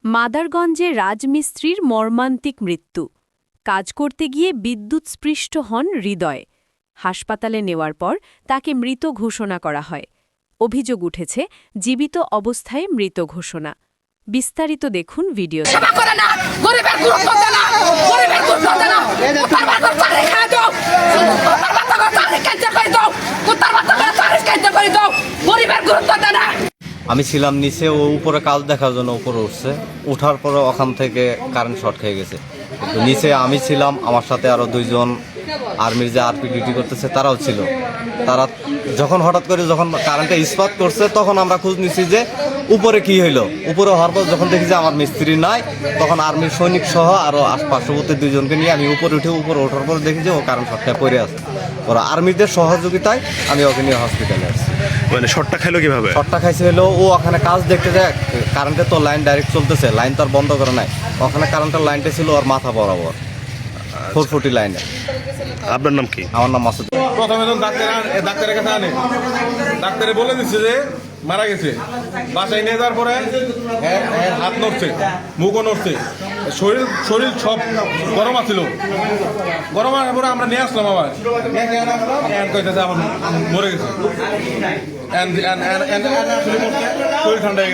মাদারগঞ্জে রাজমিস্ত্রির মর্মান্তিক মৃত্যু। কাজ করতে গিয়ে বিদ্যুৎস্পৃষ্ট হন হৃদয়। হাসপাতালে নেওয়ার পর তাকে মৃত ঘোষণা করা হয়। অভিযোগ উঠেছে জীবিত অবস্থায় মৃত ঘোষণা। বিস্তারিত দেখুন ভিডিওতে। আমি ছিলাম নিচে, ও উপরে কাজ দেখার জন্য উপরে উঠছে। ওঠার পরে ওখান থেকে কারেন্ট শর্ট খেয়ে গেছে। তো নিচে আমি ছিলাম, আমার সাথে আরও দুইজন আর্মির যে আরপি ডিউটি করতেছে তারাও ছিল। তারা যখন হঠাৎ করে যখন কারেন্টে ইস্পাত করছে তখন আমরা খোঁজ নিচ্ছি যে উপরে কি হইলো। উপরে হওয়ার পর যখন দেখি যে আমার মিস্ত্রি নাই, তখন আর্মির সৈনিক সহ আরও পার্শ্ববর্তী দুইজনকে নিয়ে আমি উপরে ওঠার পর দেখি যে ও কারেন্ট শর্ট খেয়ে পড়ে আছে। ওরা আর্মিদের সহযোগিতায় আমি ওকে নিয়ে হসপিটালে আসছি। মানে শর্টটা খাইলো কিভাবে? শর্টটা খাইছে হলো, ও ওখানে কাজ দেখতে যায়, কারেন্টের তো লাইন ডাইরেক্ট চলতেছে, লাইন তো আর বন্ধ করে নাই। ওখানে কারেন্টের লাইনটা ছিল ওর মাথা বরাবর 440 লাইনে। আপনার নাম কি? আমার নাম মাসুদ। প্রথমে তো ডাক্তারের কাছে আনে, ডাক্তারে বলে দিচ্ছে যে মারা গেছে। বাসায় নিয়ে যাওয়ার পরে হাত নড়ছে, মুখও নড়ছে, শরীর সব গরম আছিল। গরম আনার পরে আমরা নিয়ে আসলাম আবার, মরে গেছে। শরীর ঠান্ডা হয়ে গেছে।